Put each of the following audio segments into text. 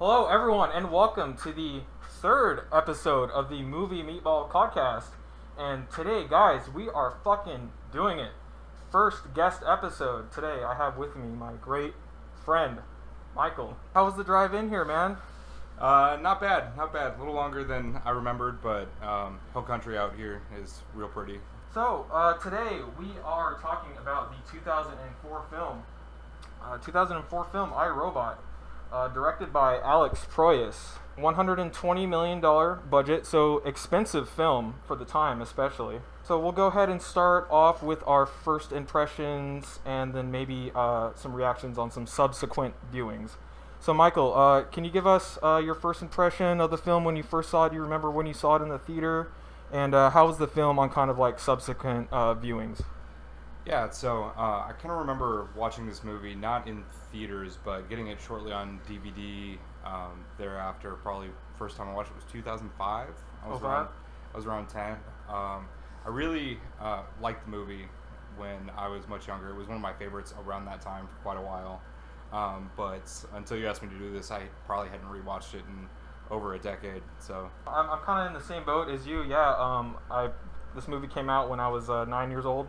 Hello, everyone, and welcome to the third episode of the Movie Meatball podcast. And today, guys, we are fucking doing it. First guest episode. Today, I have with me my great friend, Michael. How was the drive in here, man? Not bad. A little longer than I remembered, but hill country out here is real pretty. So, today we are talking about the 2004 film, I, Robot. Directed by Alex Proyas. $120 million budget, so expensive film for the time especially. So we'll go ahead and start off with our first impressions and then maybe some reactions on some subsequent viewings. So Michael, can you give us your first impression of the film when you first saw it? Do you remember when you saw it in the theater? And how was the film on kind of like subsequent viewings? Yeah, so I kind of remember watching this movie, not in theaters, but getting it shortly on DVD thereafter. Probably first time I watched it was 2005. I was around 10. I really liked the movie when I was much younger. It was one of my favorites around that time for quite a while. But until you asked me to do this, I probably hadn't rewatched it in over a decade. So I'm kind of in the same boat as you. Yeah, this movie came out when I was 9 years old.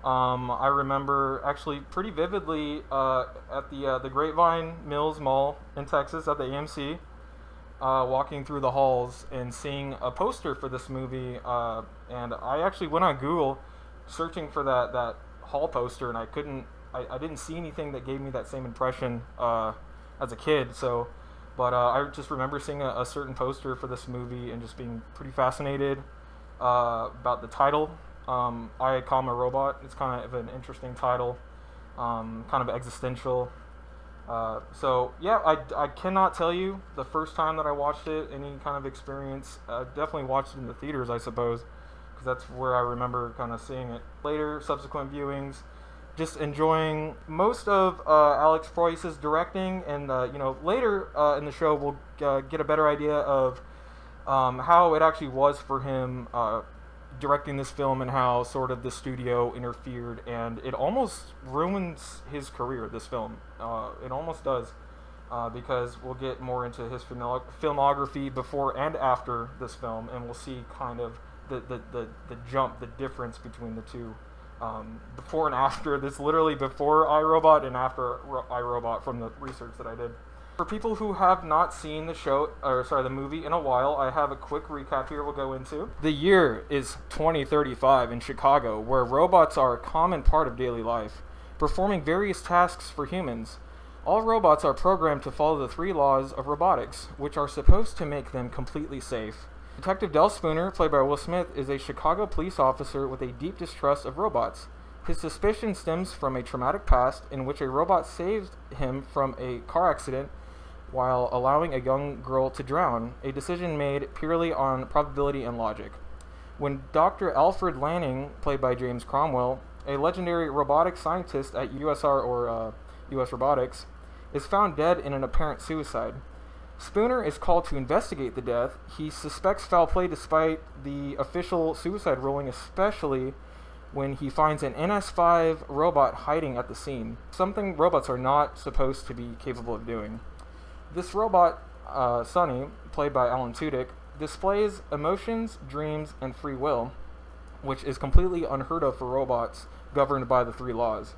I remember actually pretty vividly at the Grapevine Mills Mall in Texas at the AMC, walking through the halls and seeing a poster for this movie. And I actually went on Google searching for that hall poster, and I didn't see anything that gave me that same impression as a kid. So, but I just remember seeing a certain poster for this movie and just being pretty fascinated about the title. I Call My Robot. It's kind of an interesting title, kind of existential. So yeah, I cannot tell you the first time that I watched it, any kind of experience. I definitely watched it in the theaters, I suppose, because that's where I remember kind of seeing it. Later, subsequent viewings, just enjoying most of Alex Proyas' directing, and later in the show we'll get a better idea of how it actually was for him directing this film and how sort of the studio interfered, and it almost ruins his career, this film. It almost does, because we'll get more into his filmography before and after this film, and we'll see kind of the jump, the difference between the two. Before and after, this literally before iRobot and after iRobot from the research that I did. For people who have not seen the movie in a while, I have a quick recap here we'll go into. The year is 2035 in Chicago, where robots are a common part of daily life, performing various tasks for humans. All robots are programmed to follow the 3 laws of robotics, which are supposed to make them completely safe. Detective Del Spooner, played by Will Smith, is a Chicago police officer with a deep distrust of robots. His suspicion stems from a traumatic past in which a robot saved him from a car accident while allowing a young girl to drown, a decision made purely on probability and logic. When Dr. Alfred Lanning, played by James Cromwell, a legendary robotics scientist at USR or US Robotics, is found dead in an apparent suicide, Spooner is called to investigate the death. He suspects foul play despite the official suicide ruling, especially when he finds an NS5 robot hiding at the scene, something robots are not supposed to be capable of doing. This robot, Sonny, played by Alan Tudyk, displays emotions, dreams, and free will, which is completely unheard of for robots governed by the 3 laws.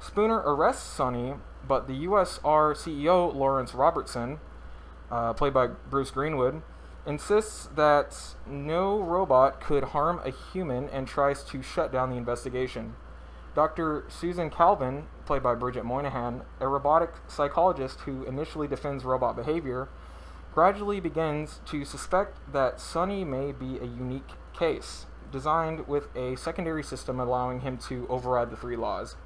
Spooner arrests Sonny, but the USR CEO, Lawrence Robertson, played by Bruce Greenwood, insists that no robot could harm a human and tries to shut down the investigation. Dr. Susan Calvin, played by Bridget Moynihan, a robotic psychologist who initially defends robot behavior, gradually begins to suspect that Sonny may be a unique case, designed with a secondary system allowing him to override the 3 laws.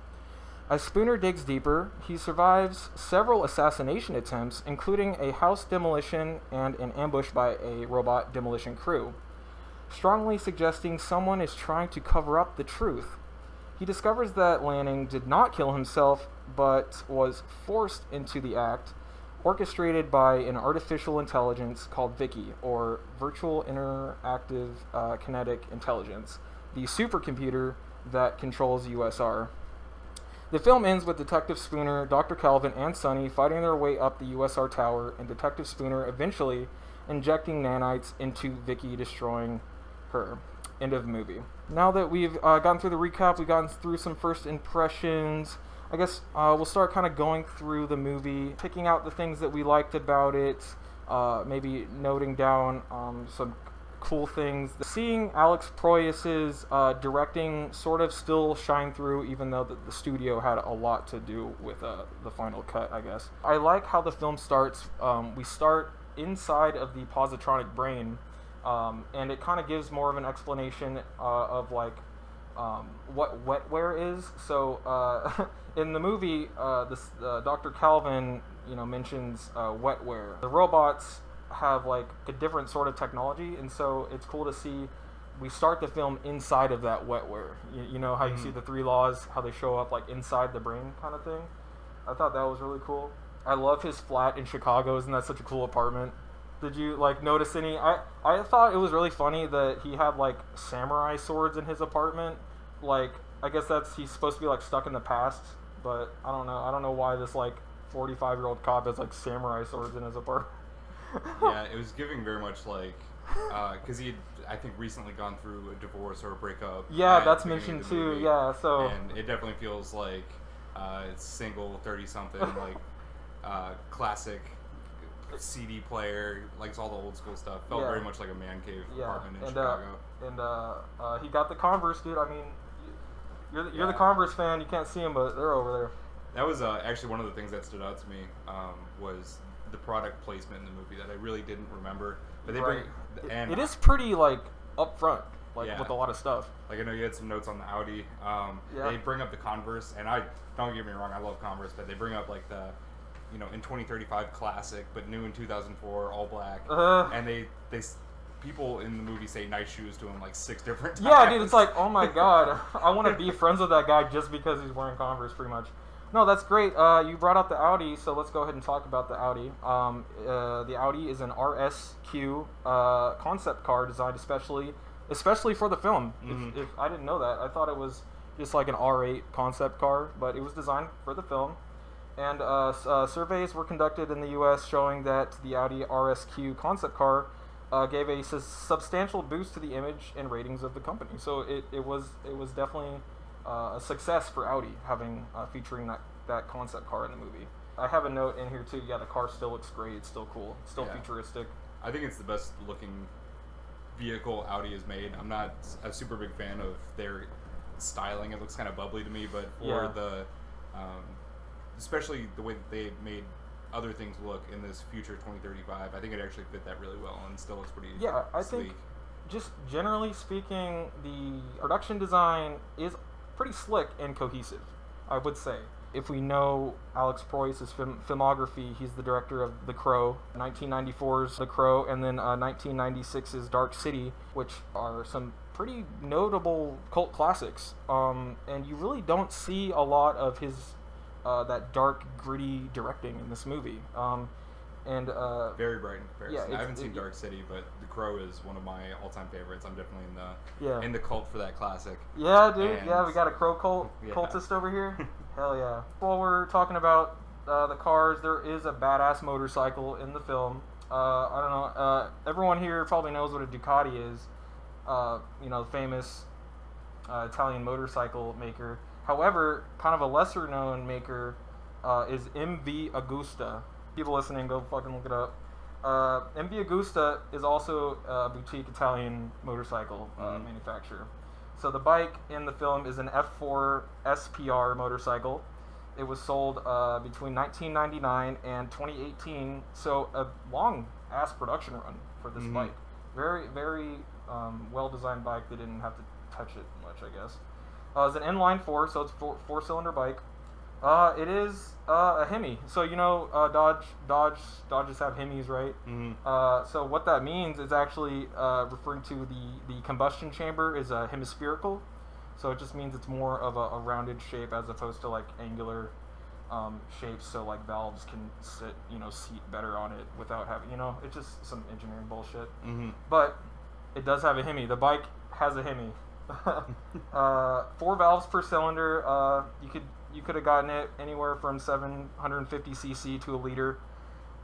As Spooner digs deeper, he survives several assassination attempts, including a house demolition and an ambush by a robot demolition crew, strongly suggesting someone is trying to cover up the truth. He discovers that Lanning did not kill himself, but was forced into the act, orchestrated by an artificial intelligence called Vicky, or Virtual Interactive Kinetic Intelligence, the supercomputer that controls USR. The film ends with Detective Spooner, Dr. Calvin, and Sonny fighting their way up the USR tower, and Detective Spooner eventually injecting nanites into Vicky, destroying her. End of movie. Now that we've gotten through the recap, we've gotten through some first impressions, I guess we'll start kind of going through the movie, picking out the things that we liked about it, maybe noting down some cool things. Seeing Alex Proyas's directing sort of still shine through, even though the studio had a lot to do with the final cut, I guess. I like how the film starts. We start inside of the positronic brain, and it kind of gives more of an explanation of like what wetware is. So in the movie, this Dr. Calvin, mentions wetware. The robots have like a different sort of technology, and so it's cool to see we start the film inside of that wetware. You know how you see the 3 laws, how they show up like inside the brain kind of thing. I thought that was really cool. I love his flat in Chicago. Isn't that such a cool apartment? Did you like notice any? I thought it was really funny that he had like samurai swords in his apartment. Like, I guess he's supposed to be like stuck in the past, but I don't know. I don't know why this like 45-year-old cop has like samurai swords in his apartment. Yeah, it was giving very much like, because he had, I think, recently gone through a divorce or a breakup. Yeah, that's mentioned too. Movie. Yeah, so. And it definitely feels like single, 30-something, like classic CD player, likes all the old school stuff. Felt very much like a man cave apartment in Chicago. And he got the Converse, dude. I mean, you're the Converse fan. You can't see them, but they're over there. That was actually one of the things that stood out to me, was the product placement in the movie that I really didn't remember. But they bring, and it is pretty like up front, like with a lot of stuff. Like I know you had some notes on the Audi. They bring up the Converse, and don't get me wrong, I love Converse, but they bring up like the, in 2035 classic, but new in 2004 all black, and they people in the movie say nice shoes to him like 6 different times. Yeah, dude, it's like, oh my god, I want to be friends with that guy just because he's wearing Converse, pretty much. No, that's great. You brought up the Audi, so let's go ahead and talk about the Audi. The Audi is an RSQ concept car designed especially for the film. If I didn't know that, I thought it was just like an R8 concept car, but it was designed for the film. And surveys were conducted in the U.S. showing that the Audi RSQ concept car gave a substantial boost to the image and ratings of the company. So it was definitely a success for Audi featuring that concept car in the movie. I have a note in here too. Yeah, the car still looks great. It's still cool. It's still futuristic. I think it's the best looking vehicle Audi has made. I'm not a super big fan of their styling. It looks kind of bubbly to me, but for the especially the way that they made other things look in this future 2035, I think it actually fit that really well and still looks pretty I sleek. think just generally speaking, the production design is pretty slick and cohesive, I would say. If we know Alex Proyas' filmography, he's the director of The Crow, 1994's The Crow, and then 1996's Dark City, which are some pretty notable cult classics. And you really don't see a lot of his that dark, gritty directing in this movie. Very bright in comparison. I haven't seen Dark City, but The Crow is one of my all-time favorites. I'm definitely in the cult for that classic. Yeah, dude. And we got a Crow cultist over here. Hell yeah. While we're talking about the cars, there is a badass motorcycle in the film. I don't know. Everyone here probably knows what a Ducati is. The famous Italian motorcycle maker. However, kind of a lesser-known maker is MV Agusta. People listening, go fucking look it up. MV Agusta is also a boutique Italian motorcycle manufacturer. So the bike in the film is an F4 SPR motorcycle. It was sold between 1999 and 2018, so a long-ass production run for this bike. Very, very well-designed bike. They didn't have to touch it much, I guess. It's an inline 4, so it's a four-cylinder bike. It is a Hemi. So Dodges have Hemis, right? So what that means is actually referring to the combustion chamber is hemispherical. So it just means it's more of a rounded shape as opposed to like angular shapes. So like valves can seat better on it without having it's just some engineering bullshit. But it does have a Hemi. The bike has a Hemi. 4 valves per cylinder. You could you could have gotten it anywhere from 750cc to a liter,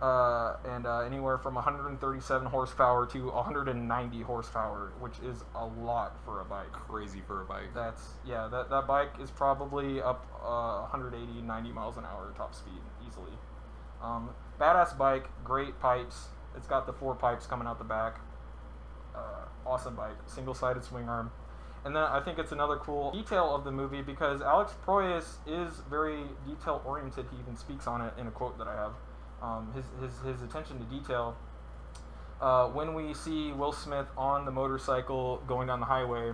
and anywhere from 137 horsepower to 190 horsepower, which is a lot for a bike. Crazy for a bike. That bike is probably up 180, 90 miles an hour top speed easily. Badass bike, great pipes. It's got the 4 pipes coming out the back. Awesome bike, single-sided swing arm. And then I think it's another cool detail of the movie because Alex Proyas is very detail-oriented. He even speaks on it in a quote that I have. His attention to detail. When we see Will Smith on the motorcycle going down the highway,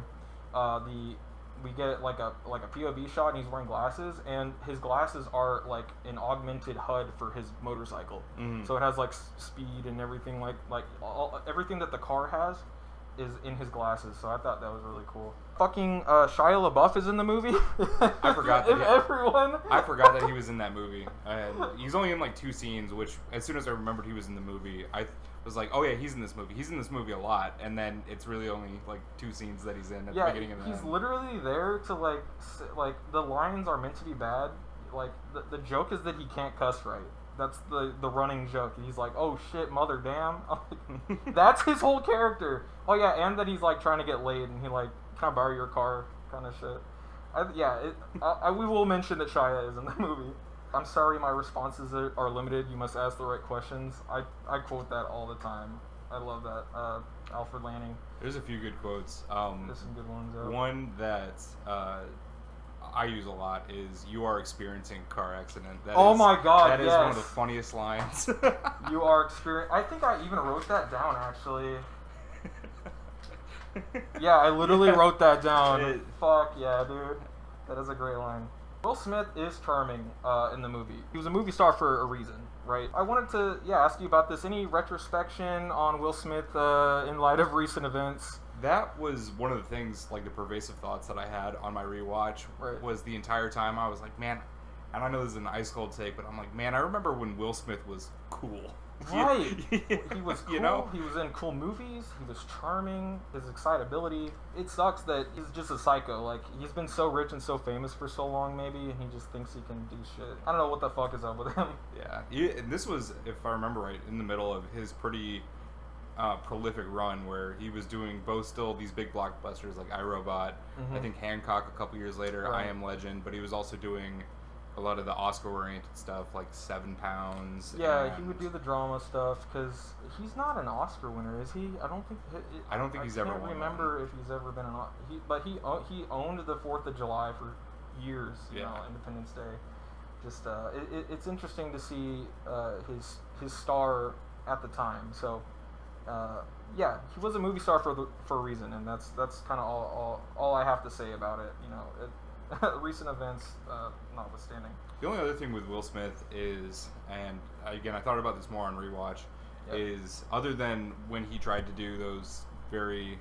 we get like a POV shot, and he's wearing glasses, and his glasses are like an augmented HUD for his motorcycle. Mm-hmm. So it has like speed and everything, everything that the car has is in his glasses. So I thought that was really cool. Fucking Shia LaBeouf is in the was that he was in that movie. He's only in like 2 scenes, which as soon as I remembered he was in the movie, I was like, oh yeah, he's in this movie. He's in this movie a lot, and then it's really only like 2 scenes that he's in at the beginning and the he's end. Literally there to like the lines are meant to be bad. Like the joke is that he can't cuss right. That's the running joke. He's like, oh shit, mother damn. That's his whole character. Oh yeah, and that he's like trying to get laid, and he like, can I borrow your car, kind of shit. We will mention that Shia is in the movie. I'm sorry, my responses are limited. You must ask the right questions. I quote that all the time. I love that. Alfred Lanning. There's a few good quotes. There's some good ones. One that I use a lot is, "You are experiencing a car accident." My god, that is one of the funniest lines. You are experiencing. I think I even wrote that down actually. Yeah, I literally wrote that down. Fuck yeah, dude. That is a great line. Will Smith is charming in the movie. He was a movie star for a reason, right? I wanted to ask you about this. Any retrospection on Will Smith in light of recent events? That was one of the things, like the pervasive thoughts that I had on my rewatch. Right. Was the entire time I was like, man, and I know this is an ice cold take, but I'm like, man, I remember when Will Smith was cool. Right. He was cool. You know? He was in cool movies. He was charming. His excitability. It sucks that he's just a psycho. Like, he's been so rich and so famous for so long, maybe, and he just thinks he can do shit. I don't know what the fuck is up with him. Yeah. And this was, if I remember right, in the middle of his pretty prolific run where he was doing both still these big blockbusters like iRobot, I think Hancock a couple years later, I Am Legend, but he was also doing a lot of the Oscar-oriented stuff like 7 Pounds. Yeah, he would do the drama stuff because he's not an Oscar winner, is he? I don't think he's ever won. I can't remember if he's ever been an Oscar. But he owned the 4th of July for years. You know, Independence Day. Just it's interesting to see his star at the time. So he was a movie star for a reason, and that's kind of all I have to say about it. You know. Recent events notwithstanding. The only other thing with Will Smith is, and again, I thought about this more on rewatch, is other than when he tried to do those very,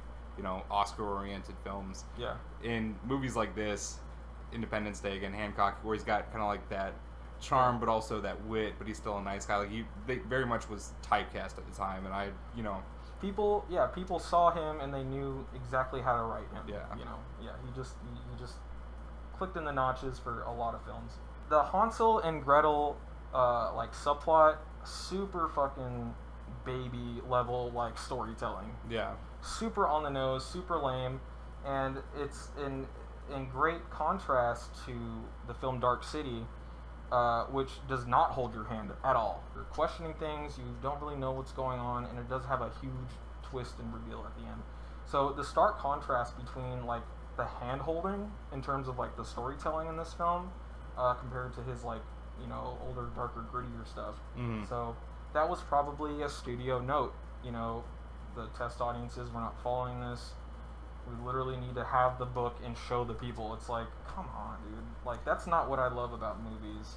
Oscar-oriented films. Yeah. In movies like this, Independence Day, again, Hancock, where he's got kind of like that charm, but also that wit, but he's still a nice guy. Like they very much was typecast at the time, and people saw him and they knew exactly how to write him. Yeah. He just clicked in the notches for a lot of films. The Hansel and Gretel subplot, super fucking baby level storytelling. Yeah. Super on the nose, super lame, and it's in great contrast to the film Dark City, which does not hold your hand at all. You're questioning things, you don't really know what's going on, and it does have a huge twist and reveal at the end. So the stark contrast between the hand holding in terms of the storytelling in this film compared to his older, darker, grittier stuff. Mm-hmm. So that was probably a studio note. The test audiences were not following this. We literally need to have the book and show the people. It's like, come on, dude. That's not what I love about movies.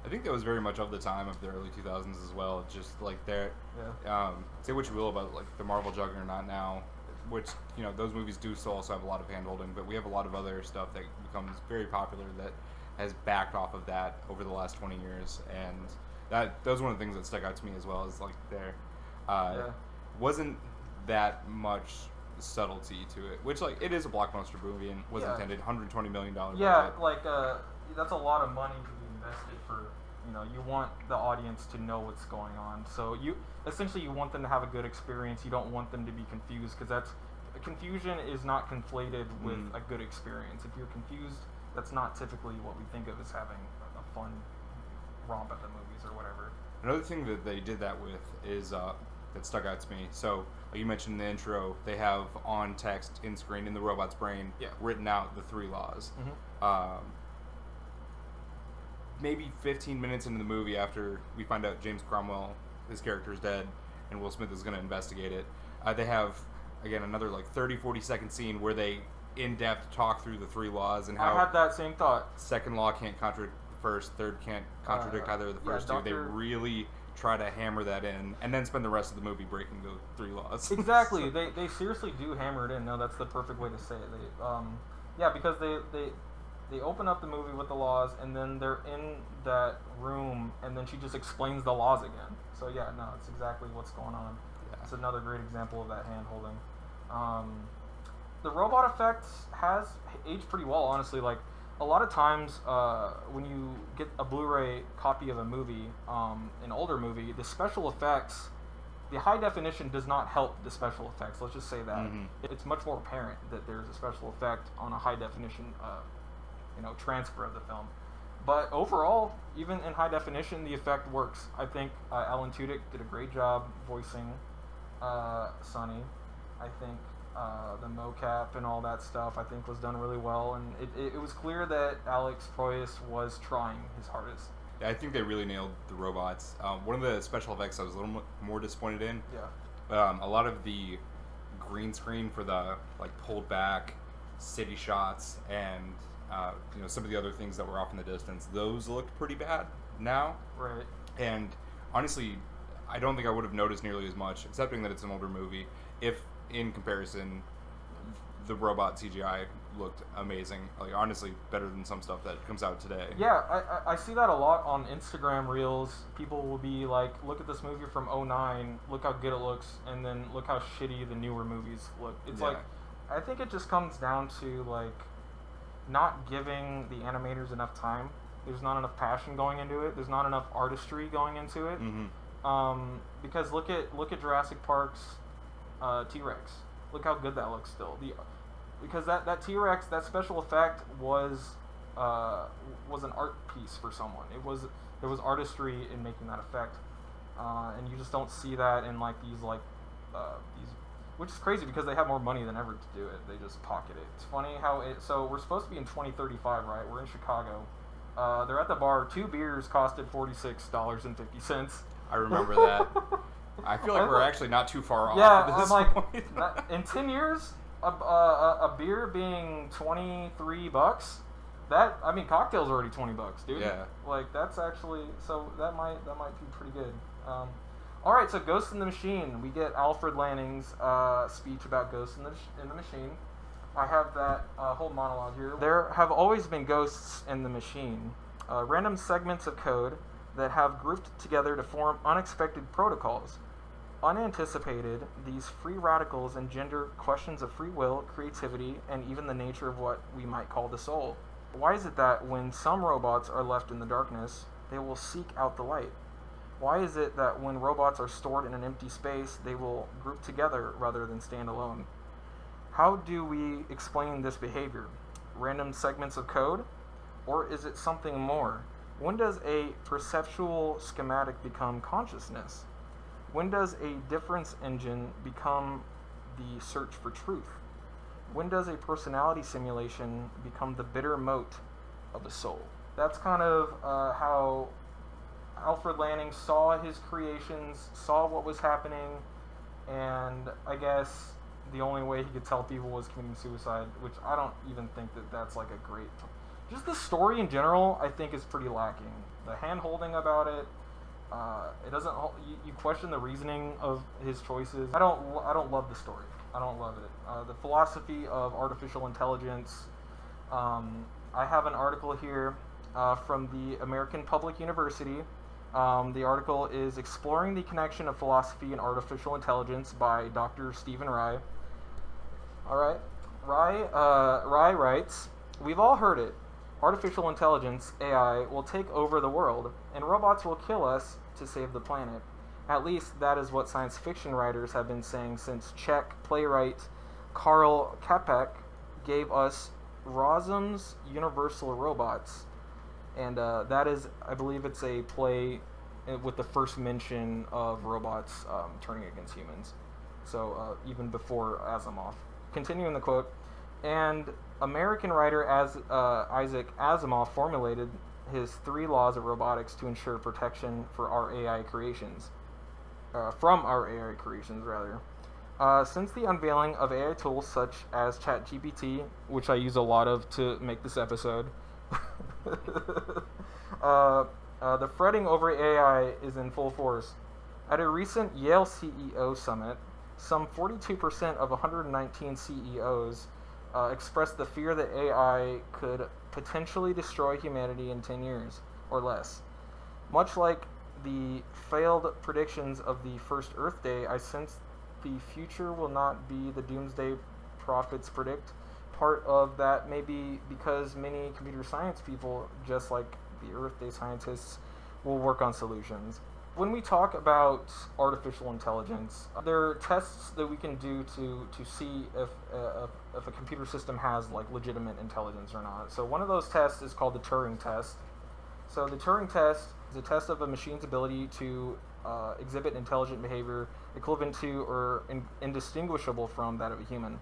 I think that was very much of the time of the early 2000s as well. Just say what you will about the Marvel juggernaut now, which those movies do still also have a lot of hand-holding, but we have a lot of other stuff that becomes very popular that has backed off of that over the last 20 years, and that was one of the things that stuck out to me as well. Is wasn't that much subtlety to it, which it is a blockbuster movie and was intended $120 million. Yeah, budget. that's a lot of money to be invested for. You want the audience to know what's going on. So you want them to have a good experience. You don't want them to be confused, because confusion is not conflated with a good experience. If you're confused, that's not typically what we think of as having a fun romp at the movies or whatever. Another thing that they did that with is that stuck out to me. So, like you mentioned in the intro, they have on text in screen in the robot's brain written out the 3 laws. Maybe 15 minutes into the movie, after we find out James Cromwell, his character, is dead, and Will Smith is going to investigate it, they have, again, another like 30-40 second scene where they in-depth talk through the 3 laws and how I had that same thought. Second law can't contradict the first, third can't contradict either of the first two. They really try to hammer that in, and then spend the rest of the movie breaking the 3 laws. Exactly. They seriously do hammer it in. No, that's the perfect way to say it. Because they open up the movie with the laws, and then they're in that room, and then she just explains the laws again. So it's exactly what's going on. Yeah. It's another great example of that hand holding. The robot effect has aged pretty well, honestly. Like, a lot of times when you get a Blu-ray copy of a movie, an older movie, the special effects, the high definition does not help the special effects. Let's just say that. It's much more apparent that there's a special effect on a high definition transfer of the film. But overall, even in high definition, the effect works. I think Alan Tudyk did a great job voicing Sonny. I think the mocap and all that stuff, I think, was done really well, and it was clear that Alex Proyas was trying his hardest. Yeah, I think they really nailed the robots. One of the special effects I was a little more disappointed in. Yeah. A lot of the green screen for the pulled back city shots and some of the other things that were off in the distance, those looked pretty bad now. Right. And honestly, I don't think I would have noticed nearly as much, accepting that it's an older movie, if in comparison the robot CGI looked amazing. Like, honestly, better than some stuff that comes out today. Yeah, I see that a lot on Instagram Reels. People will be like, look at this movie from 2009, look how good it looks, and then look how shitty the newer movies look. It's I think it just comes down to not giving the animators enough time. There's not enough passion going into it. There's not enough artistry going into it. Because look at Jurassic Park's T-Rex. Look how good that looks still. Because that T-Rex, that special effect was an art piece for someone. There was artistry in making that effect, and you just don't see that in these, which is crazy because they have more money than ever to do it. They just pocket it. It's funny how so we're supposed to be in 2035, right? We're in Chicago. They're at the bar. 2 beers costed $46.50. I remember that. I feel like we're actually not too far off. Yeah, at this I'm point. In 10 years, a beer being $23. Cocktails are already $20, dude. Yeah. That's actually, so that might be pretty good. All right, so Ghost in the Machine. We get Alfred Lanning's speech about Ghost in the Machine. I have that whole monologue here. There have always been ghosts in the machine, random segments of code that have grouped together to form unexpected protocols. Unanticipated, these free radicals engender questions of free will, creativity, and even the nature of what we might call the soul. Why is it that when some robots are left in the darkness, they will seek out the light? Why is it that when robots are stored in an empty space, they will group together rather than stand alone? How do we explain this behavior? Random segments of code? Or is it something more? When does a perceptual schematic become consciousness? When does a difference engine become the search for truth? When does a personality simulation become the bitter moat of a soul? That's kind of how Alfred Lanning saw his creations, saw what was happening, and I guess the only way he could tell people was committing suicide, which I don't even think that's a great... Just the story in general, I think, is pretty lacking. The hand-holding about it, it doesn't... You question the reasoning of his choices. I don't love the story. I don't love it. The philosophy of artificial intelligence. I have an article here from the American Public University. The article is Exploring the Connection of Philosophy and Artificial Intelligence by Dr. Stephen Rye. All right. Rye writes, we've all heard it. Artificial intelligence, AI, will take over the world, and robots will kill us to save the planet. At least that is what science fiction writers have been saying since Czech playwright Karl Čapek gave us Rossum's Universal Robots. And that is, I believe it's a play with the first mention of robots turning against humans. So even before Asimov. Continuing the quote, and American writer Isaac Asimov formulated his 3 laws of robotics to ensure protection for our AI creations. From our AI creations, rather. Since the unveiling of AI tools such as ChatGPT, which I use a lot of to make this episode, the fretting over AI is in full force. At a recent Yale CEO summit, some 42% of 119 CEOs expressed the fear that AI could potentially destroy humanity in 10 years or less. Much like the failed predictions of the first Earth Day, I sense the future will not be the doomsday prophets predict. Part of that may be because many computer science people, just like the Earth Day scientists, will work on solutions. When we talk about artificial intelligence, there are tests that we can do to see if a computer system has like legitimate intelligence or not. So one of those tests is called the Turing test. So the Turing test is a test of a machine's ability to exhibit intelligent behavior equivalent to or indistinguishable from that of a human.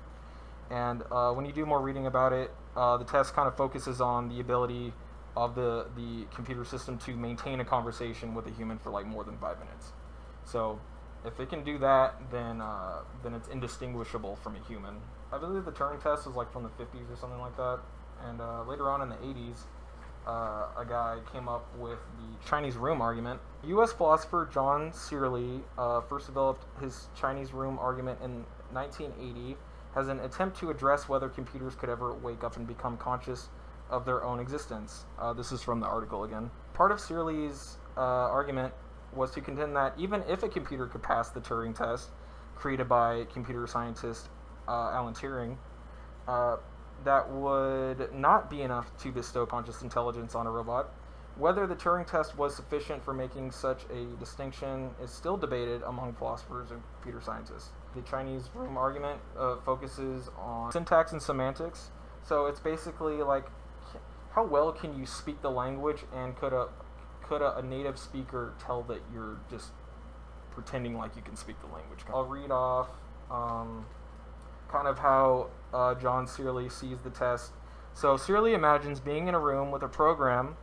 And when you do more reading about it, the test kind of focuses on the ability of the computer system to maintain a conversation with a human for like more than 5 minutes. So if it can do that, then it's indistinguishable from a human. I believe the Turing test was like from the 50s or something like that. And later on in the 80s, a guy came up with the Chinese room argument. U.S. philosopher John Searle first developed his Chinese room argument in 1980 as an attempt to address whether computers could ever wake up and become conscious of their own existence. This is from the article again. Part of Searle's argument was to contend that even if a computer could pass the Turing test, created by computer scientist Alan Turing, that would not be enough to bestow conscious intelligence on a robot. Whether the Turing test was sufficient for making such a distinction is still debated among philosophers and computer scientists. The Chinese room argument focuses on syntax and semantics. So it's basically like, how well can you speak the language, and could a native speaker tell that you're just pretending like you can speak the language? I'll read off kind of how John Searle sees the test. So Searle imagines being in a room with a program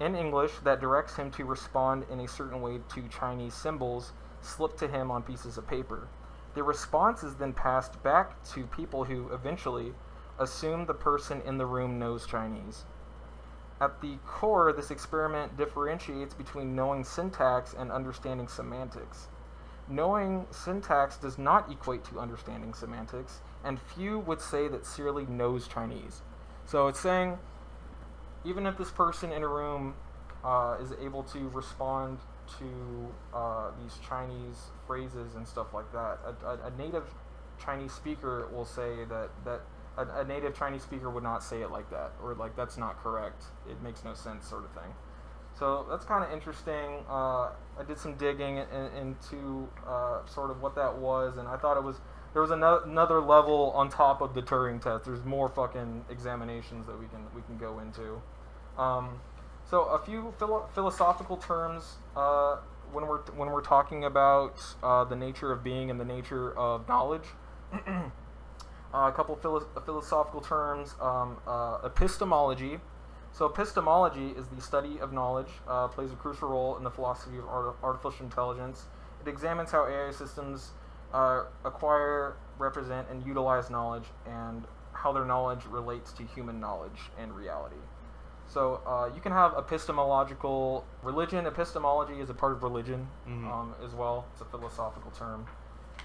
in English that directs him to respond in a certain way to Chinese symbols slipped to him on pieces of paper. The response is then passed back to people who eventually assume the person in the room knows Chinese. At the core, this experiment differentiates between knowing syntax and understanding semantics. Knowing syntax does not equate to understanding semantics, and few would say that Searle knows Chinese. So it's saying, even if this person in a room is able to respond to these Chinese phrases and stuff like that, a native Chinese speaker will say that a native Chinese speaker would not say it like that, or like that's not correct, it makes no sense, sort of thing. So that's kind of interesting. I did some digging into sort of what that was, and I thought there was another level on top of the Turing test. There's more fucking examinations that we can go into. So a few philosophical terms when we're talking about the nature of being and the nature of knowledge. A couple philosophical terms. Epistemology. So epistemology is the study of knowledge, plays a crucial role in the philosophy of artificial intelligence. It examines how AI systems acquire, represent, and utilize knowledge, and how their knowledge relates to human knowledge and reality. So you can have epistemological religion. Epistemology is a part of religion as well. It's a philosophical term.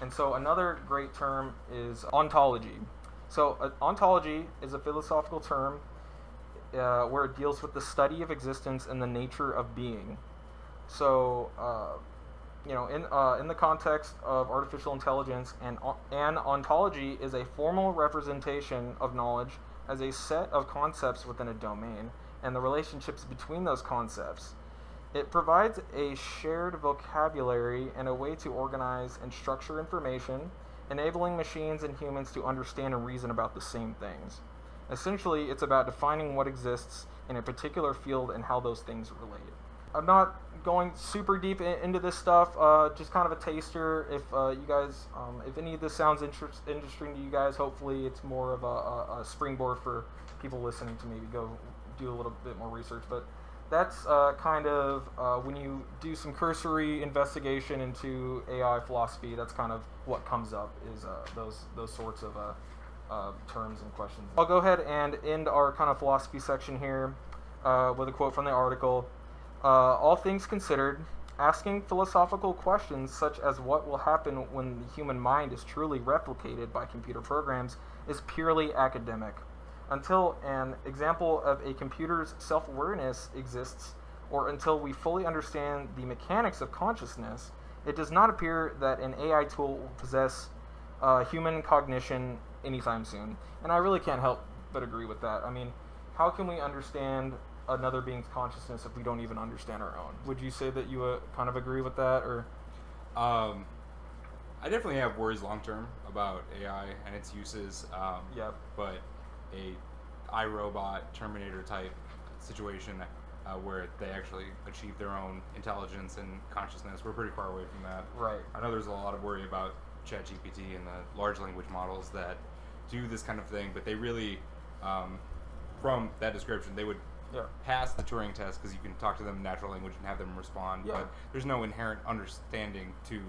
And so another great term is ontology. So ontology is a philosophical term where it deals with the study of existence and the nature of being. So, in the context of artificial intelligence, an ontology is a formal representation of knowledge as a set of concepts within a domain. and the relationships between those concepts. It provides a shared vocabulary and a way to organize and structure information, enabling machines and humans to understand and reason about the same things. Essentially, it's about defining what exists in a particular field and how those things relate. I'm not going super deep into this stuff, just kind of a taster. If you guys, if any of this sounds interesting to you guys, hopefully it's more of a springboard for people listening to maybe go do a little bit more research. But that's kind of when you do some cursory investigation into AI philosophy, that's kind of what comes up is those sorts of terms and questions. I'll go ahead and end our kind of philosophy section here with a quote from the article. All things considered, asking philosophical questions such as what will happen when the human mind is truly replicated by computer programs is purely academic. Until an example of a computer's self-awareness exists, or until we fully understand the mechanics of consciousness, it does not appear that an AI tool will possess human cognition anytime soon. And I really can't help but agree with that. I mean, how can we understand another being's consciousness if we don't even understand our own? Would you say that you kind of agree with that, or? I definitely have worries long term about AI and its uses. Yep. But a iRobot Terminator type situation where they actually achieve their own intelligence and consciousness, we're pretty far away from that. Right. I know there's a lot of worry about ChatGPT and the large language models that do this kind of thing, but they really, from that description, they would pass the Turing test because you can talk to them in natural language and have them respond, but there's no inherent understanding to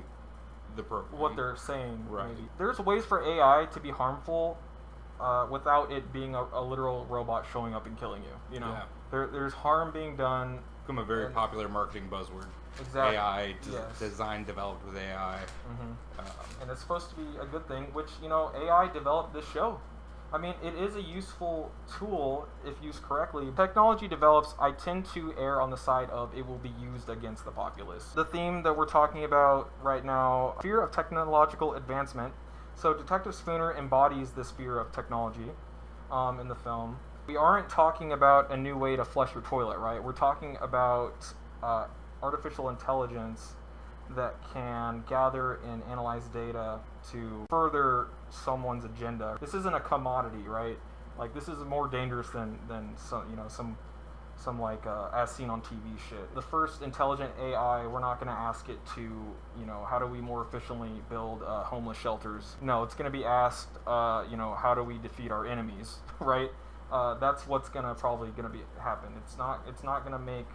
the program. What they're saying. Right. Maybe. There's ways for AI to be harmful without it being a literal robot showing up and killing you. You know, there's harm being done. Become a very popular marketing buzzword. Exactly. AI, design developed with AI. And it's supposed to be a good thing, which, you know, AI developed this show. I mean, it is a useful tool if used correctly. Technology develops, I tend to err on the side of it will be used against the populace. The theme that we're talking about right now, fear of technological advancement. So Detective Spooner embodies this fear of technology in the film. We aren't talking about a new way to flush your toilet, right? We're talking about artificial intelligence that can gather and analyze data to further someone's agenda. This isn't a commodity, right? Like, this is more dangerous than some, you know, some like as seen on TV shit. The first intelligent AI, we're not going to ask it to, you know, how do we more efficiently build homeless shelters? No, it's going to be asked, you know, how do we defeat our enemies, right? That's what's probably going to happen. It's not going to make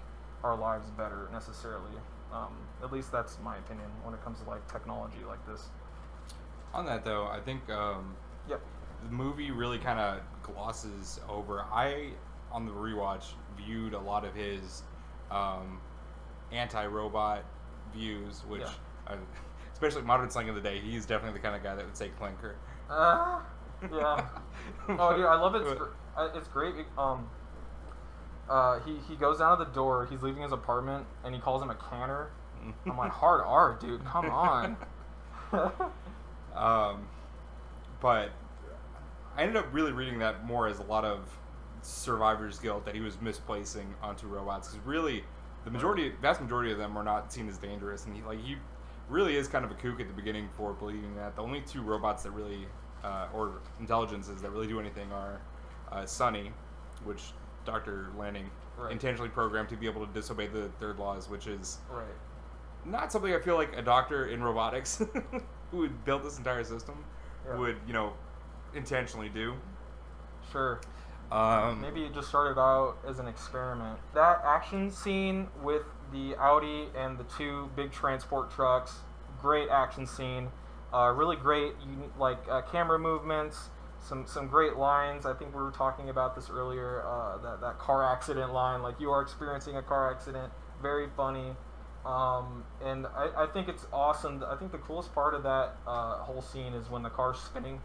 our lives better necessarily. At least that's my opinion when it comes to like technology like this. On that though, I think the movie really kind of glosses over. On the rewatch, viewed a lot of his anti-robot views, which, especially modern slang of the day, he's definitely the kind of guy that would say clinker. Yeah. Oh, dude, I love it. It's great. He goes down to the door. He's leaving his apartment, and he calls him a canner. I'm like, hard R, dude. Come on. But I ended up really reading that more as a lot of survivor's guilt that he was misplacing onto robots, because really, vast majority of them are not seen as dangerous, and he really is kind of a kook at the beginning for believing that. The only two robots that really, or intelligences that really do anything are Sonny, which Dr. Lanning intentionally programmed to be able to disobey the third laws, which is not something I feel like a doctor in robotics who would build this entire system would, you know, intentionally do. Sure. Maybe it just started out as an experiment. That action scene with the Audi and the two big transport trucks, great action scene. Really great, camera movements. Some great lines. I think we were talking about this earlier. That car accident line, like, you are experiencing a car accident. Very funny. And I think it's awesome. I think the coolest part of that whole scene is when the car's spinning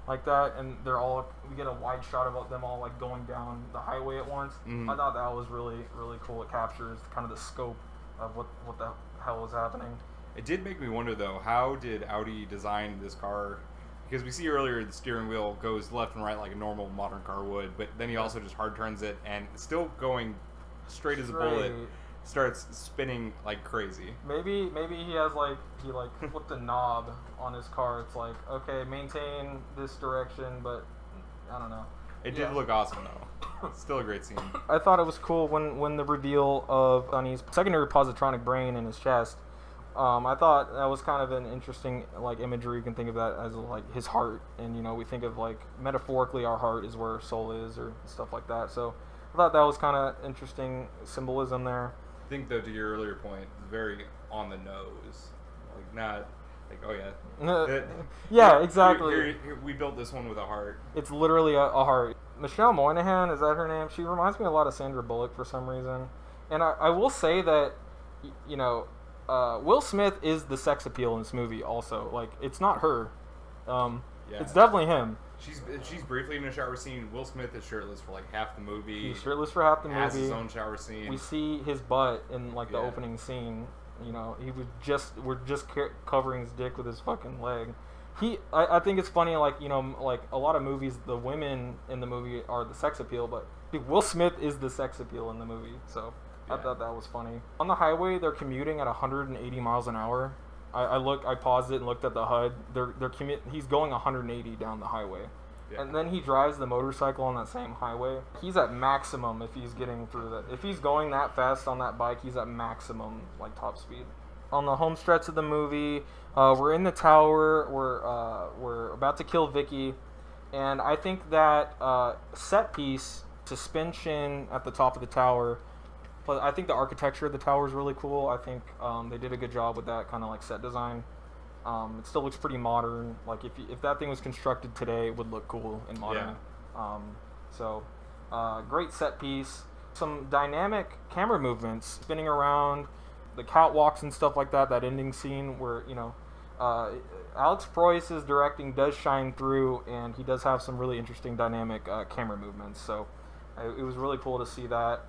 like that, and we get a wide shot of them all like going down the highway at once. I thought that was really, really cool. It captures kind of the scope of what the hell was happening. It did make me wonder though, how did Audi design this car because we see earlier the steering wheel goes left and right like a normal modern car would, but then he also just hard turns it and still going straight as a bullet, starts spinning like crazy. Maybe he has he flipped a knob on his car. It's like, okay, maintain this direction, but I don't know. It did look awesome though. Still a great scene. I thought it was cool when the reveal of Sonny's secondary positronic brain in his chest. I thought that was kind of an interesting imagery. You can think of that as his heart, and we think of metaphorically our heart is where our soul is, or stuff like that. So I thought that was kind of interesting symbolism there. I think though, to your earlier point, it's very on the nose, not oh yeah. Yeah, exactly. Here, we built this one with a heart. It's literally a heart. Michelle Moynihan, is that her name? She reminds me a lot of Sandra Bullock for some reason. And I will say that, Will Smith is the sex appeal in this movie also. It's not her. It's definitely him. She's briefly in a shower scene. Will Smith is shirtless for half the movie. He's shirtless for half the movie. Has his own shower scene. We see his butt in the opening scene. We're just covering his dick with his fucking leg. I think it's funny, a lot of movies, the women in the movie are the sex appeal, but Will Smith is the sex appeal in the movie. So I thought that was funny. On the highway, they're commuting at 180 miles an hour. I paused it and looked at the HUD. He's going 180 down the highway. Yeah. And then he drives the motorcycle on that same highway. He's at maximum if he's getting through that. If he's going that fast on that bike, he's at maximum top speed. On the home stretch of the movie, we're in the tower. We're about to kill Vicky, and I think that set piece suspension at the top of the tower. But I think the architecture of the tower is really cool. I think they did a good job with that kind of set design. It still looks pretty modern. If that thing was constructed today, it would look cool and modern. Yeah. Great set piece. Some dynamic camera movements, spinning around, the catwalks and stuff like that. That ending scene where Alex Proyas's directing does shine through, and he does have some really interesting dynamic camera movements. So it was really cool to see that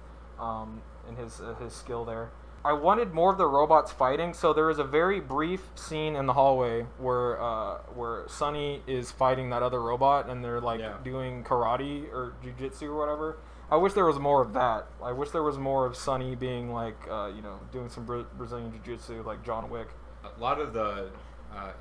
in his skill there. I wanted more of the robots fighting, so there is a very brief scene in the hallway where Sonny is fighting that other robot, and they're doing karate or jiu-jitsu or whatever. I wish there was more of that. I wish there was more of Sonny being doing some Brazilian jiu-jitsu like John Wick. A lot of the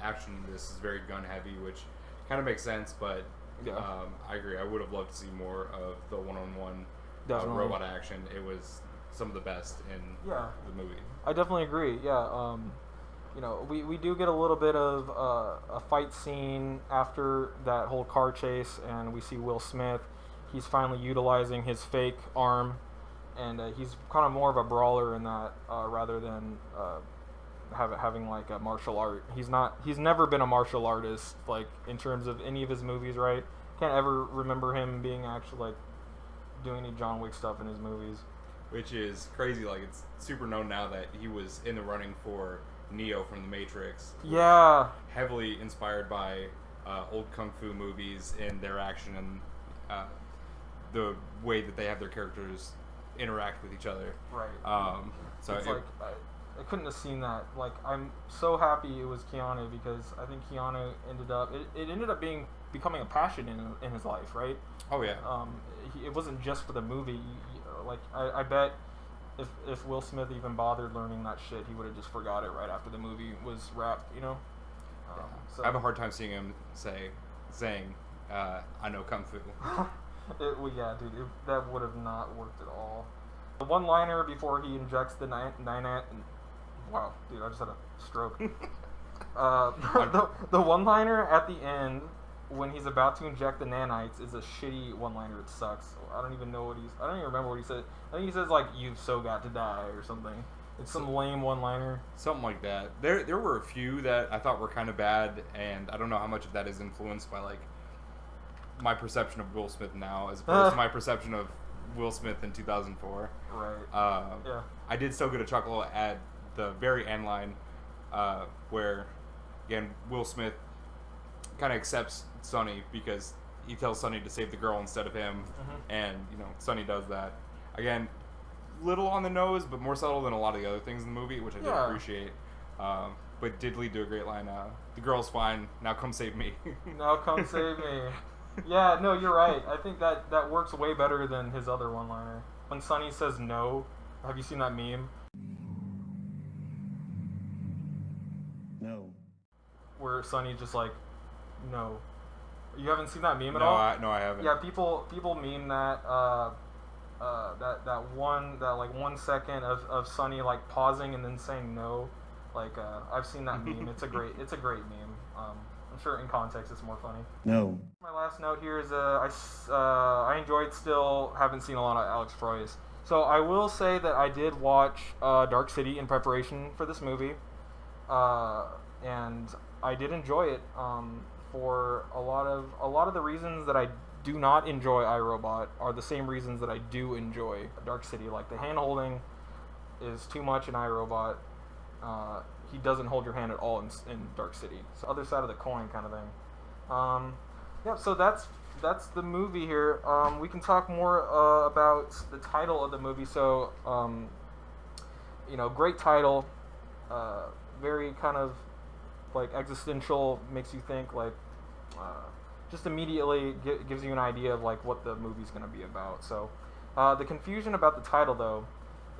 action in this is very gun heavy, which kind of makes sense, but I agree. I would have loved to see more of the one-on-one robot action. It was some of the best in the movie. I definitely agree. Yeah, we do get a little bit of a fight scene after that whole car chase, and we see Will Smith. He's finally utilizing his fake arm, and he's kind of more of a brawler in that rather than having a martial art. He's never been a martial artist in terms of any of his movies, right? Can't ever remember him being actually doing any John Wick stuff in his movies. Which is crazy. It's super known now that he was in the running for Neo from The Matrix. Yeah. Heavily inspired by old kung fu movies in their action and the way that they have their characters interact with each other. Right. So it's I couldn't have seen that. I'm so happy it was Keanu, because I think Keanu ended up becoming a passion in his life, right? Oh yeah. It wasn't just for the movie. I bet if Will Smith even bothered learning that shit, he would have just forgot it right after the movie was wrapped, So. I have a hard time seeing him saying, I know kung fu. Yeah, dude, that would have not worked at all. The one-liner before he injects the wow, dude, I just had a stroke. The one-liner at the end when he's about to inject the nanites is a shitty one-liner. It sucks. I don't even remember what he said. I think he says you've so got to die or something. It's some lame one-liner. Something like that. There were a few that I thought were kind of bad, and I don't know how much of that is influenced by my perception of Will Smith now as opposed to my perception of Will Smith in 2004. Right. Yeah. I did still get a chuckle at the very end line where, again, Will Smith kind of accepts Sonny because he tells Sonny to save the girl instead of him, and Sonny does that. Again, little on the nose, but more subtle than a lot of the other things in the movie, which I did appreciate. But but did lead to a great line. The girl's fine. Now come save me. Now come save me. Yeah, no, you're right. I think that works way better than his other one-liner. When Sonny says no, have you seen that meme? No. Where Sonny just like, no. You haven't seen that meme at all? No, I haven't. Yeah, people meme that that 1 second of Sonny like pausing and then saying no. Like I've seen that meme. It's a great meme. I'm sure in context it's more funny. No. My last note here is I enjoyed still haven't seen a lot of Alex Proyas. So I will say that I did watch Dark City in preparation for this movie, and I did enjoy it for a lot of the reasons that I do not enjoy iRobot are the same reasons that I do enjoy Dark City. Like the hand holding is too much in iRobot. He doesn't hold your hand at all in Dark City. It's the other side of the coin kind of thing. Yeah, so that's the movie here. We can talk more about the title of the movie. So, great title. Very kind of like existential, makes you think like just immediately gives you an idea of like what the movie's going to be about. So the confusion about the title though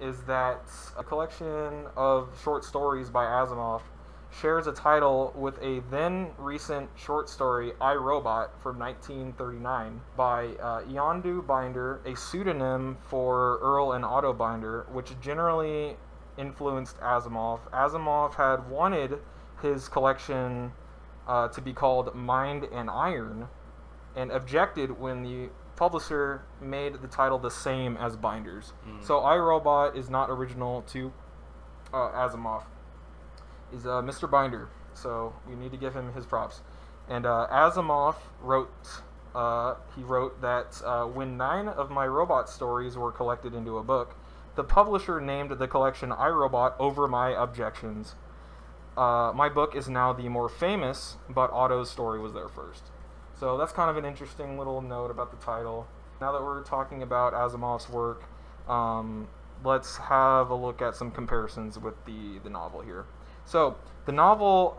is that a collection of short stories by Asimov shares a title with a then recent short story, I, Robot, from 1939 by Yondu Binder, a pseudonym for Earl and Otto Binder, which generally influenced Asimov. Asimov had wanted his collection to be called Mind and Iron and objected when the publisher made the title the same as Binder's. So iRobot is not original to Asimov. He's Mr. Binder, so we need to give him his props. And Asimov wrote that when 9 of my robot stories were collected into a book, the publisher named the collection iRobot over my objections. My book is now the more famous, but Otto's story was there first. So that's kind of an interesting little note about the title. Now that we're talking about Asimov's work, let's have a look at some comparisons with the novel here. So the novel,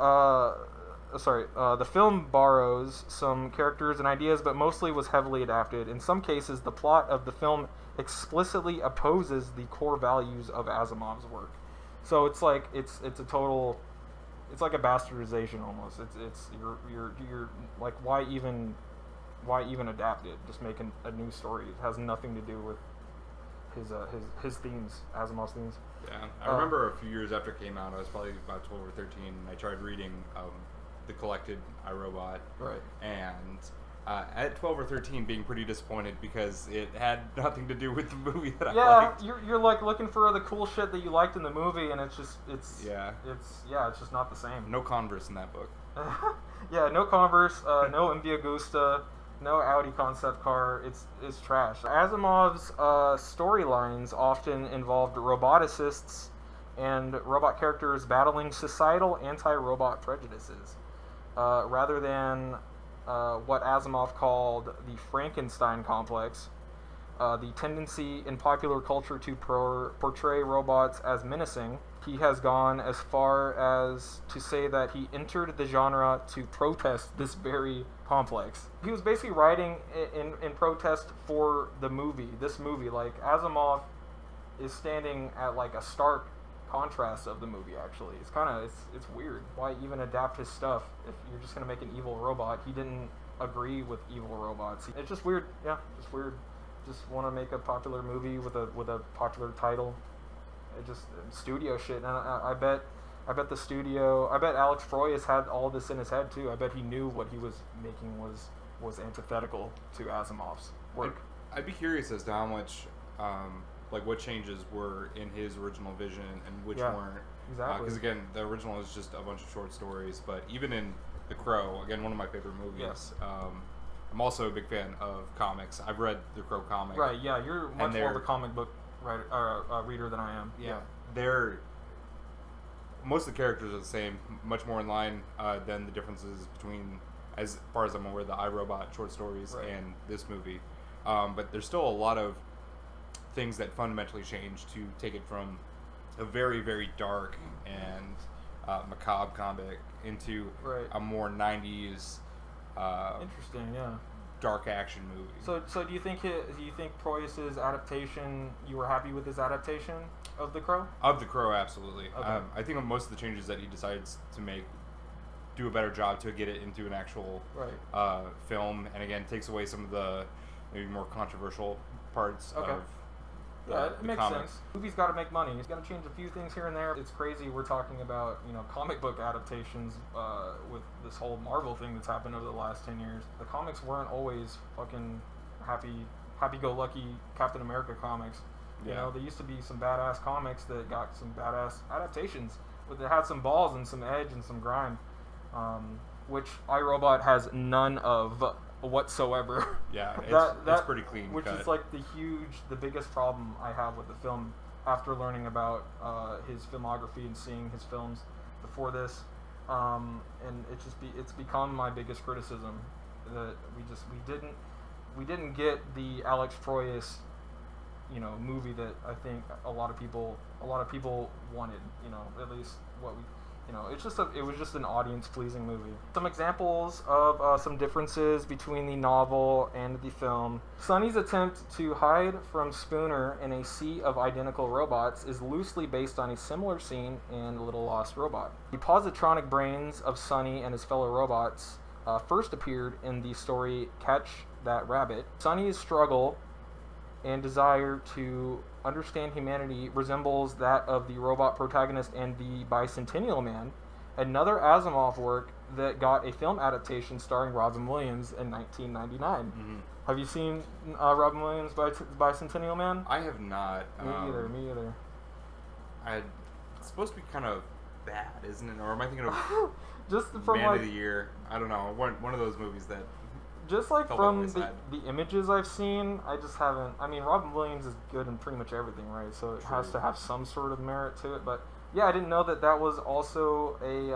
the film borrows some characters and ideas, but mostly was heavily adapted. In some cases, the plot of the film explicitly opposes the core values of Asimov's work. So it's like it's a total. It's like a bastardization almost. It's you're like why even adapt it? Just make a new story. It has nothing to do with his themes, Asimov's themes. Yeah, I remember a few years after it came out, I was probably about 12 or 13, and I tried reading the collected iRobot. Right. And at 12 or 13, being pretty disappointed because it had nothing to do with the movie that I liked. Yeah, you're like looking for the cool shit that you liked in the movie, and it's just it's just not the same. No Converse in that book. Yeah, no Converse, no MV Agusta, no Audi concept car. It's trash. Asimov's storylines often involved roboticists and robot characters battling societal anti-robot prejudices, rather than what Asimov called the Frankenstein complex, the tendency in popular culture to portray robots as menacing. He has gone as far as to say that he entered the genre to protest this very complex. He was basically writing in protest for this movie. Like, Asimov is standing at like a stark contrast of the movie, actually. It's weird. Why even adapt his stuff if you're just going to make an evil robot? He didn't agree with evil robots. It's just weird. Yeah, just weird. Just want to make a popular movie with a popular title. It just studio shit. And I bet the studio. I bet Alex Proyas had all this in his head too. I bet he knew what he was making was antithetical to Asimov's work. I'd be curious as to how much, what changes were in his original vision and which weren't. Exactly. Because again, the original is just a bunch of short stories. But even in The Crow, again, one of my favorite movies. Yes. I'm also a big fan of comics. I've read the Crow comic. Right. Yeah, you're much more of a comic book reader than I am. Yeah. Most of the characters are the same, much more in line than the differences between, as far as I'm aware, the iRobot short stories and this movie. But there's still a lot of things that fundamentally change to take it from a very, very dark and macabre comic into Right. a more 90s Interesting, yeah. dark action movie. So do you think Proyas's adaptation? You were happy with his adaptation of The Crow? Of The Crow, absolutely. Okay. I think most of the changes that he decides to make do a better job to get it into an actual Right. film, and again takes away some of the maybe more controversial parts Okay. of Yeah, it the makes comics. sense. Movie's got to make money. He's got to change a few things here and there. It's crazy. We're talking about comic book adaptations with this whole Marvel thing that's happened over the last 10 years. The comics weren't always fucking happy-go-lucky Captain America comics. You Yeah. know, there used to be some badass comics that got some badass adaptations, but they had some balls and some edge and some grime, which iRobot has none of whatsoever. Yeah, That- it's pretty clean Which cut. is like the biggest problem I have with the film after learning about his filmography and seeing his films before this, and it's become my biggest criticism that we didn't get the Alex Proyas movie that I think a lot of people wanted, at least what we. It was just an audience-pleasing movie. Some examples of some differences between the novel and the film. Sonny's attempt to hide from Spooner in a sea of identical robots is loosely based on a similar scene in Little Lost Robot. The positronic brains of Sonny and his fellow robots first appeared in the story Catch That Rabbit. Sonny's struggle and desire to understand humanity resembles that of the robot protagonist and the Bicentennial Man, another Asimov work that got a film adaptation starring Robin Williams in 1999. Mhm. Have you seen Robin Williams' Bicentennial Man? I have not. Me either. It's supposed to be kind of bad, isn't it? Or am I thinking of Just from Man like, of the Year? I don't know. One of those movies that. just like felt from like the, sad. the images I've seen, I just haven't. I mean, Robin Williams is good in pretty much everything, right? So it has True. to have some sort of merit to it. But yeah, I didn't know that was also a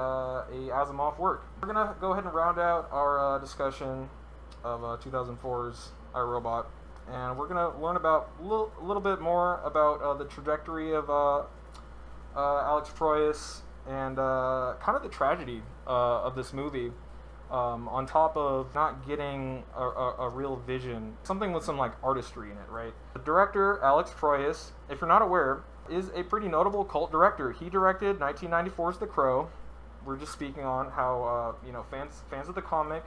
Asimov work. We're gonna go ahead and round out our discussion of 2004's iRobot, and we're gonna learn about a little bit more about the trajectory of Alex Proyas and kind of the tragedy of this movie. On top of not getting a real vision, something with some like artistry in it, right? The director, Alex Proyas, if you're not aware, is a pretty notable cult director. He directed 1994's The Crow. We're just speaking on how fans of the comic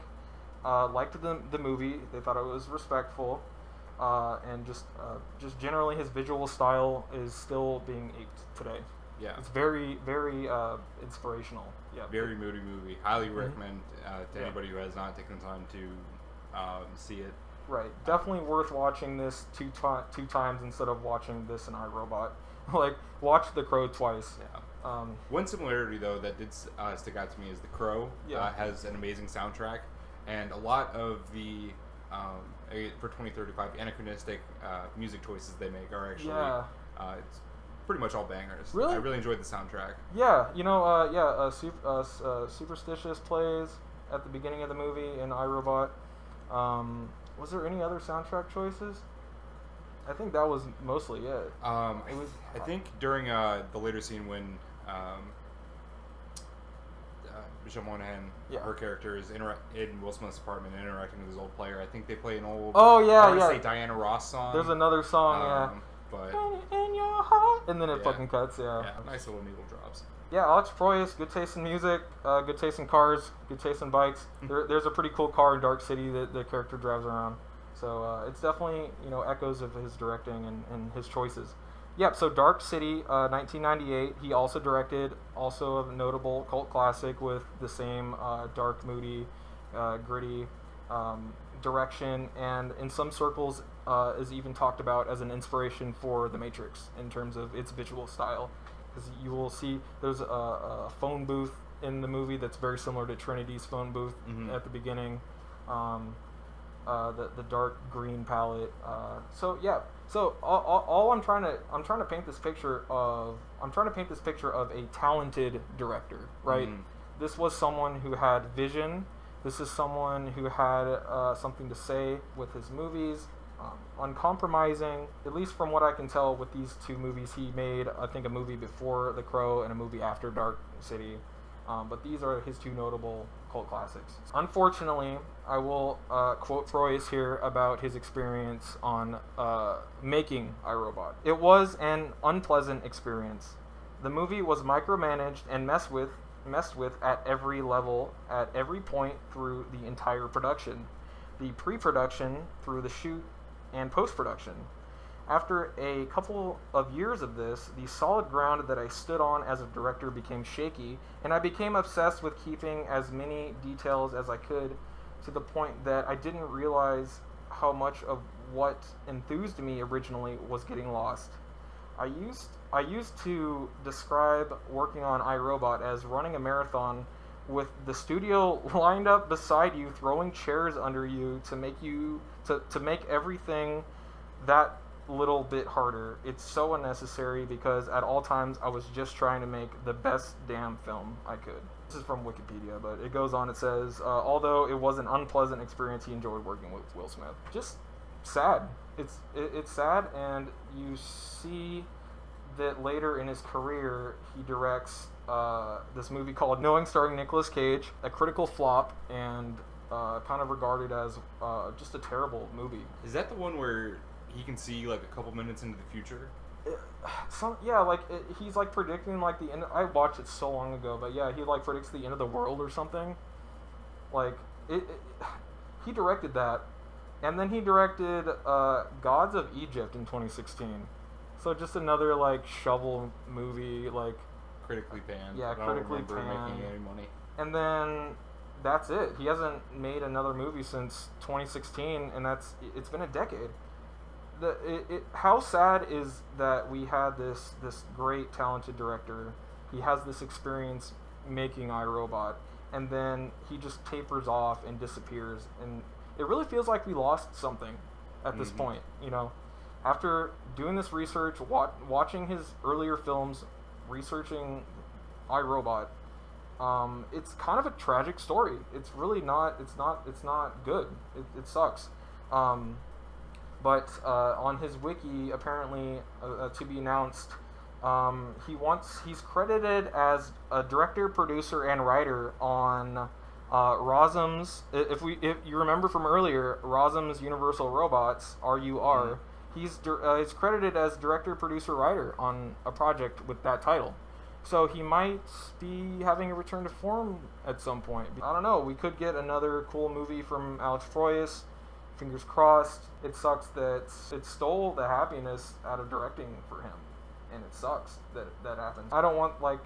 liked the movie. They thought it was respectful, and just generally his visual style is still being aped today. Yeah. It's very, very inspirational. Yeah. Very moody movie. Highly recommend to Yeah. anybody who has not taken the time to see it. Right. Definitely worth watching this two times instead of watching this in iRobot. Like, watch The Crow twice. Yeah. One similarity though that did stick out to me is The Crow has an amazing soundtrack, and a lot of the for 2035 anachronistic music choices they make are actually it's pretty much all bangers. Really? I really enjoyed the soundtrack. Yeah, Superstitious plays at the beginning of the movie in iRobot. Was there any other soundtrack choices? I think that was mostly it. I think during the later scene when Michelle Monaghan, her character is in Will Smith's apartment interacting with his old player. I think they play an old I want to say Diana Ross song. There's another song, but in your heart, and then it fucking cuts. Yeah, nice little needle drops. Yeah, Alex Proyas, good taste in music, good taste in cars, good taste in bikes. There's a pretty cool car in Dark City that the character drives around. So it's definitely echoes of his directing and his choices. Yep. So Dark City, 1998. He also directed a notable cult classic with the same dark, moody, gritty direction, and in some circles is even talked about as an inspiration for The Matrix in terms of its visual style. Because you will see there's a phone booth in the movie that's very similar to Trinity's phone booth at the beginning. The dark green palette. So all I'm trying to paint this picture of a talented director, right? This was someone who had vision. This is someone who had something to say with his movies. Uncompromising, at least from what I can tell with these two movies. He made, I think, a movie before The Crow and a movie after Dark City. But these are his two notable cult classics. Unfortunately, I will quote Proyas here about his experience on making iRobot. It was an unpleasant experience. The movie was micromanaged and messed with at every level, at every point through the entire production. The pre-production, through the shoot, and post-production. After a couple of years of this, the solid ground that I stood on as a director became shaky, and I became obsessed with keeping as many details as I could, to the point that I didn't realize how much of what enthused me originally was getting lost. I used to describe working on iRobot as running a marathon with the studio lined up beside you, throwing chairs under you to make everything that little bit harder. It's so unnecessary because at all times I was just trying to make the best damn film I could. This is from Wikipedia, but it goes on. It says, although it was an unpleasant experience, he enjoyed working with Will Smith. Just sad. It's sad, and you see that later in his career he directs this movie called Knowing, starring Nicolas Cage, a critical flop and kind of regarded as just a terrible movie. Is that the one where he can see like a couple minutes into the future? He's like predicting like the end. I watched it so long ago, but yeah, he like predicts the end of the world or something. Like he directed that, and then he directed Gods of Egypt in 2016. So just another like shovel movie, like critically panned. Yeah, critically panned. Making any money. And then that's it. He hasn't made another movie since 2016, and it's been a decade. How sad is that we had this great talented director. He has this experience making iRobot, and then he just tapers off and disappears, and it really feels like we lost something at this point. You know, after doing this research, watching his earlier films, researching iRobot, it's kind of a tragic story. It's really not. It's not good. It sucks. But on his wiki, apparently to be announced, he's credited as a director, producer, and writer on Rossum's. If you remember from earlier, Rossum's Universal Robots, RUR. He's credited as director, producer, writer on a project with that title. So he might be having a return to form at some point. I don't know. We could get another cool movie from Alex Proyas. Fingers crossed. It sucks that it stole the happiness out of directing for him, and it sucks that happened. I don't want like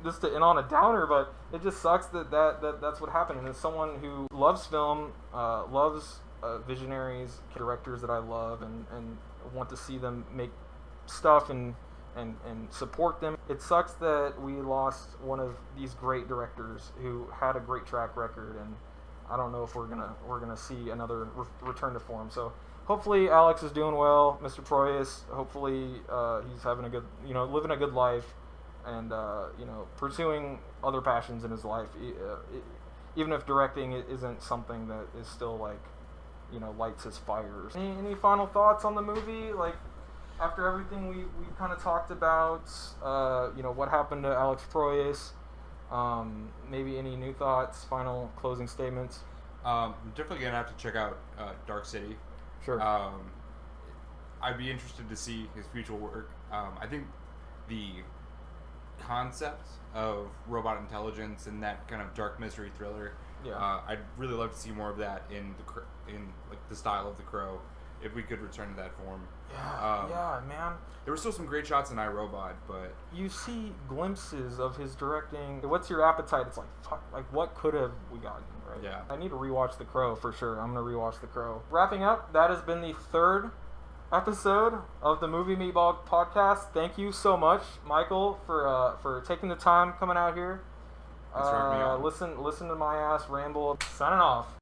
this to end on a downer, but it just sucks that's what happened. And as someone who loves film, loves visionaries, directors that I love, and want to see them make stuff and support them, it sucks that we lost one of these great directors who had a great track record, and I don't know if we're gonna see another return to form. So hopefully Alex is doing well, Mr. Proyas. Hopefully he's having a good, living a good life, and pursuing other passions in his life. Even if directing isn't something that is still like, lights his fires. Any final thoughts on the movie? Like after everything we kind of talked about, what happened to Alex Proyas. Maybe any new thoughts, final closing statements? I'm definitely gonna have to check out Dark City. Sure. I'd be interested to see his future work. I think the concept of robot intelligence and that kind of dark mystery thriller. Yeah. I'd really love to see more of that in like the style of The Crow, if we could return to that form. Yeah, man. There were still some great shots in iRobot, but you see glimpses of his directing. What's your appetite? It's like, fuck, like what could have we gotten, right? Yeah. I need to rewatch The Crow for sure. I'm gonna rewatch The Crow. Wrapping up, that has been the third episode of the Movie Meatball podcast. Thank you so much, Michael, for taking the time coming out here. Thanks for having me on. Listen to my ass ramble. Signing off.